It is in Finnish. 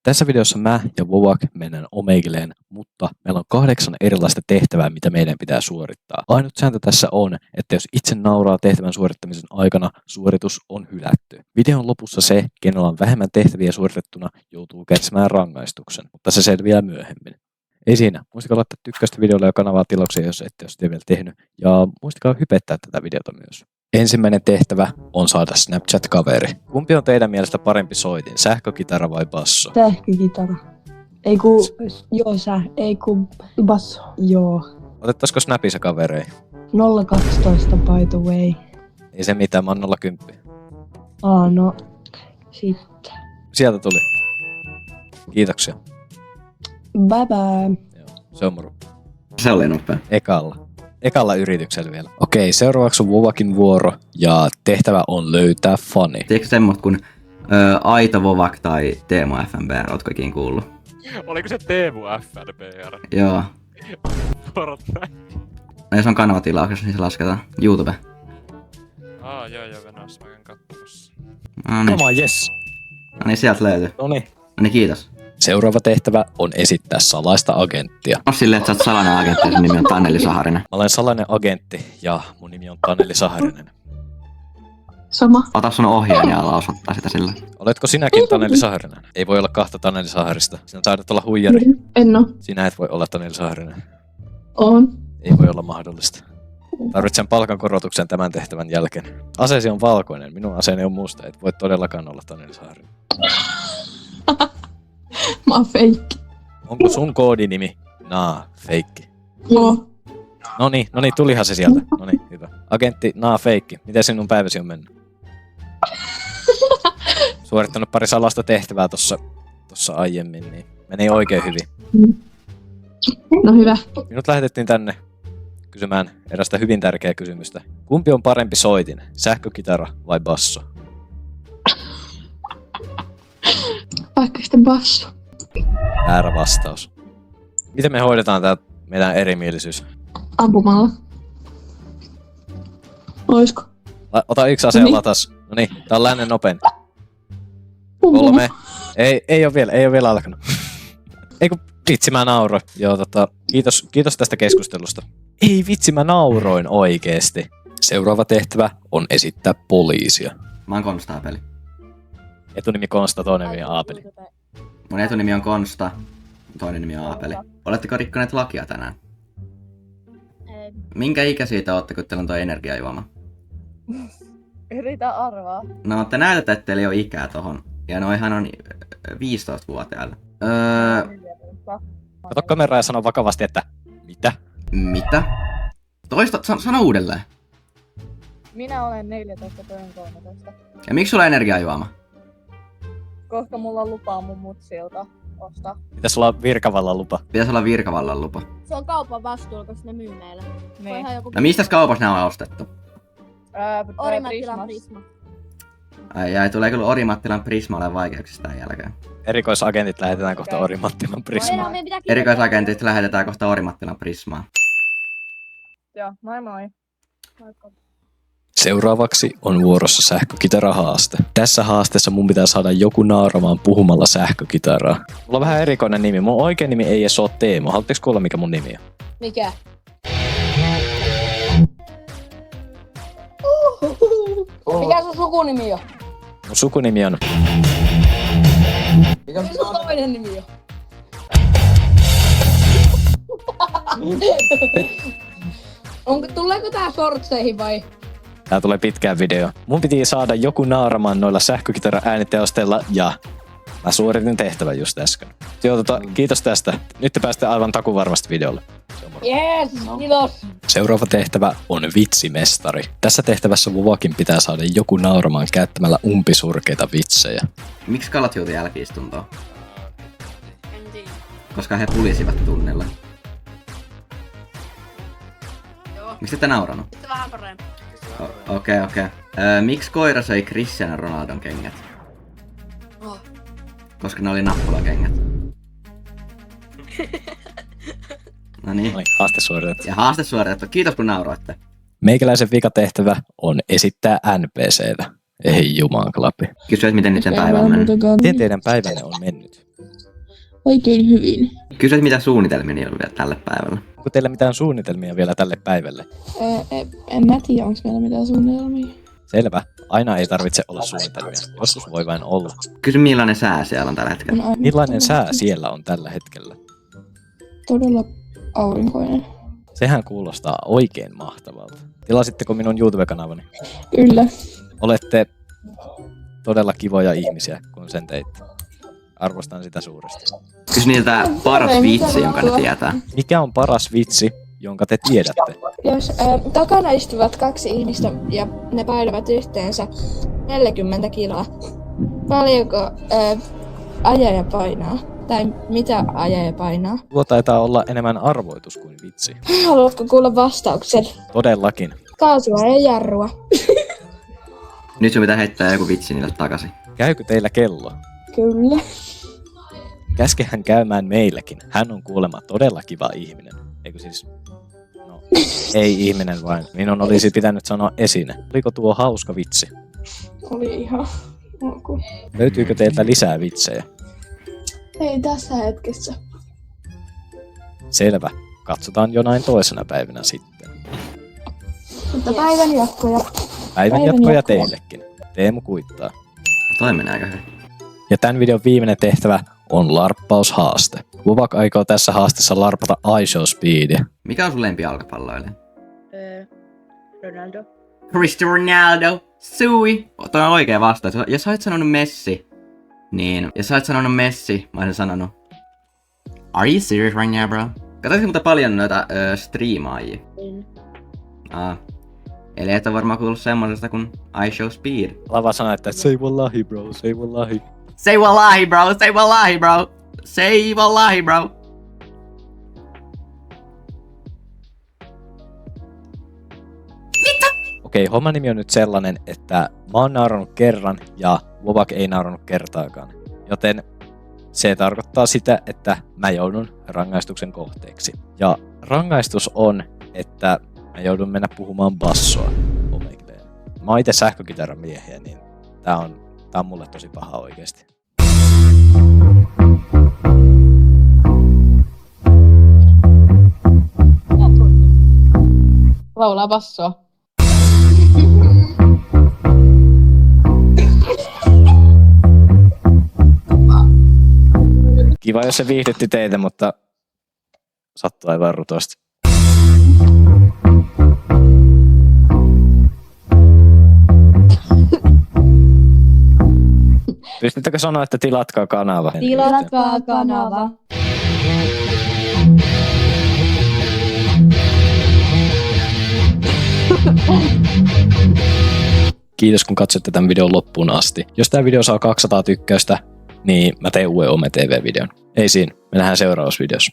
Tässä videossa mä ja Vovak mennään Omegileen, mutta meillä on 8 erilaista tehtävää, mitä meidän pitää suorittaa. Ainut sääntö tässä on, että jos itse nauraa tehtävän suorittamisen aikana, suoritus on hylätty. Videon lopussa se, kenellä on vähemmän tehtäviä suoritettuna, joutuu kärsimään rangaistuksen, mutta se selviää myöhemmin. Ei siinä. Muistakaa laittaa tykkäystä videolle ja kanavaa tilauksia, jos ette ole sitä vielä tehnyt. Ja muistakaa hypettää tätä videota myös. Ensimmäinen tehtävä on saada Snapchat-kaveri. Kumpi on teidän mielestä parempi soitin, sähkökitara vai basso? Sähkökitara. Basso. Joo. Otettaisiko Snapissa kaverei? 012 by the way. Ei se mitään, mä oon 010. No. Sitten. Sieltä tuli. Kiitoksia. Bye bye. Joo, se on moro. Se oli nopea. Ekalla yrityksellä vielä. Okei, seuraavaksi on Vovakin vuoro ja tehtävä on löytää fani. Tiedätkö semmot kuin Aito Vovak tai Teemu FNBR, ootko ikin kuullut? Oliko se Teemu FNBR? Joo. No jos on kanavatilauksessa, niin se lasketaan. YouTube. Joo, venässä mä käyn katsomassa. Come on, yes. No niin, sieltä löytyy. Noniin. No niin, kiitos. Seuraava tehtävä on esittää salaista agenttia. No silleen, että sä oot salainen agentti, sun nimi on Taneli Saharinen. Mä olen salainen agentti ja mun nimi on Taneli Saharinen. Sama. Ota sun ohjeen ja lausuttaa sitä sillä. Oletko sinäkin Taneli Saharinen? Ei voi olla kahta Taneli Saharista. Sinä taidat olla huijari. En oo. Sinä et voi olla Taneli Saharinen. On. Ei voi olla mahdollista. Tarvitsen palkankorotuksen tämän tehtävän jälkeen. Aseesi on valkoinen, minun aseeni on musta. Et voi todellakaan olla Taneli Saharinen. Mä oon feikki. Onko sun koodinimi? Feikki. Joo. Noniin, tulihan se sieltä. Noniin, hyvä. Agentti, feikki. Miten sinun päiväsi on mennyt? Suorittanut pari salasta tehtävää tossa aiemmin, niin meni oikein hyvin. No hyvä. Minut lähetettiin tänne kysymään erästä hyvin tärkeää kysymystä. Kumpi on parempi soitin, sähkökitara vai basso? Vaikka sitten basso. Väärä vastaus. Miten me hoidetaan tää meidän erimielisyys? Ampumalla. Oisko? Ota yksi ase ja latas. Noniin, tää on lännen nopein. 3. Ei oo vielä alkanut. Eiku vitsi, mä nauroin. Joo, kiitos tästä keskustelusta. Ei vitsi, mä nauroin oikeesti. Seuraava tehtävä on esittää poliisia. Mä oon konstaapeli. Etunimi Konsta, toinen nimi Aapeli. Mun etunimi on Konsta, toinen nimi on Aapeli. Oletteko rikkoneet lakia tänään? Ei. Minkä ikäisiä te ootte, kun teillä on toi energiajuoma? Yritä arvaa. No, te näytätte, että teillä ei oo ikää tohon. Ja noihan on 15-vuotiailla. Kato kameraa ja sano vakavasti, että mitä? Mitä? Sano uudelleen. Minä olen 14, toinen 13. Ja miksi sulla on energiajuoma? Koska mulla on lupaa mun mutsilta ostaa. Pitäis olla virkavallan lupa. Pitäis olla virkavallan lupa. Se on kaupan vastuulla, koska ne myy meillä. Niin. No mistä kaupassa nämä on ostettu? Orimattilan Prisma. Ai, tulee kyllä Orimattilan Prisma ole vaikeuksista tämän jälkeen. Erikoisagentit lähetetään kohta Orimattilan Prismaan. Erikoisagentit lähetetään kohta Orimattilan Prismaan. Joo, moi moi. Seuraavaksi on vuorossa sähkökitarahaaste. Tässä haasteessa mun pitää saada joku nauramaan puhumalla sähkökitaraa. Mulla on vähän erikoinen nimi. Mun oikein nimi ei edes oo Teemu. Haluatteko kuulla mikä mun nimi on? Mikä? Mikä sun sukunimi on? Mun sukunimi on... Mikä sun toinen nimi on? Tuleeko tää sortseihin vai? Tää tulee pitkään video. Mun piti saada joku naaramaan noilla sähkökitara-ääniteosteilla ja mä suoritin tehtävän just äsken. Joo, kiitos tästä. Nyt te pääsette aivan takuvarmasti videolle. Yes, kiitos! Seuraava tehtävä on vitsimestari. Tässä tehtävässä Vovakin pitää saada joku nauramaan käyttämällä umpisurkeita vitsejä. Miksi kalat joutuu jälki-istuntoon? En tiedä. Koska he pulisivat tunnilla. Joo. Miksi ette nauranut? Sitten vähän parempi. Okei. Miksi koira söi Cristiano Ronaldon kengät? Oh. Koska ne oli nappulakengät. No niin. Haaste suoritettu. Ja haaste suoritettu. Kiitos kun nauroitte. Meikäläisen vikatehtävä on esittää NPCtä. Ei jumanklapi. Kysyit, miten nyt sen päivä on mennyt. Miten teidän päivänne on mennyt? Oikein hyvin. Kysyt mitä suunnitelmia niillä on vielä tälle päivälle. Onko teillä mitään suunnitelmia vielä tälle päivälle? En mä tiedä, onko meillä mitään suunnitelmia. Selvä. Aina ei tarvitse olla suunnitelmia. Joskus voi vain olla. Kysy millainen sää siellä on tällä hetkellä. On aivan Millainen sää siellä on tällä hetkellä? todella aurinkoinen. Sehän kuulostaa oikein mahtavalta. Tilasitteko minun YouTube-kanavani? Kyllä. Olette todella kivoja ihmisiä, kun sen teitte. Arvostan sitä suuresti. Kysy niiltä paras vitsi, jonka ne tietää. Mikä on paras vitsi, jonka te tiedätte? Jos takana istuvat kaksi ihmistä ja ne painavat yhteensä 40 kiloa, paljonko ajaja painaa? Tai mitä ajaja painaa? Tuo taitaa olla enemmän arvoitus kuin vitsi. Haluatko kuulla vastauksen? Todellakin. Kaasua ja jarrua. Nyt sun pitää heittää joku vitsi niille takaisin. Käykö teillä kello? Kyllä. Käskehän käymään meilläkin. Hän on kuulemma todella kiva ihminen. Eikö siis... No, ei ihminen vain. Minun olisi pitänyt sanoa esine. Oliko tuo hauska vitsi? Oli ihan ok. Löytyykö teiltä lisää vitsejä? Ei tässä hetkessä. Selvä. Katsotaan jonain toisena päivänä sitten. Mutta päivän jatkoja. Päivän jatkoja teillekin. Teemu kuittaa. Toi menee aika hyvin. Ja tämän videon viimeinen tehtävä on larppaushaaste. Vuvak aikoo tässä haasteessa larpata iShowSpeedia. Mikä on sun lempi jalkapalloilija? Ronaldo. Cristiano Ronaldo. Sui. Toi on oikea vastaus. Jos sä oot sanonut Messi, niin... Jos sä oot sanonut Messi, mä olisin sanonut... Are you serious right now, bro? Katsoitko mutta paljon noita striimaajia? Eli et ole varmaan kuullut semmosesta kuin iShowSpeed. Lava sanoi, että say wallahi bro, say wallahi. Say wallahi, bro! Say wallahi, bro! Say wallahi, bro! Okei, homman nimi on nyt sellainen, että mä oon naurannut kerran ja Vovak ei naurannut kertaakaan. Joten se tarkoittaa sitä, että mä joudun rangaistuksen kohteeksi. Ja rangaistus on, että mä joudun mennä puhumaan bassoa Omegleen. Mä oon ite sähkökitaran miehiä, niin tää on mulle tosi paha oikeesti. Laulaa bassoa. Kiva, jos se viihdytti teitä, mutta sattuu aivan rutosti. Pystyttekö sanoa, että tilatkaa kanava? Tilatkaa kanava. Kiitos kun katsotte tämän videon loppuun asti. Jos tämä video saa 200 tykkäystä, niin mä teen uuden Ome TV-videon. Ei siinä, me nähdään seuraavassa videossa.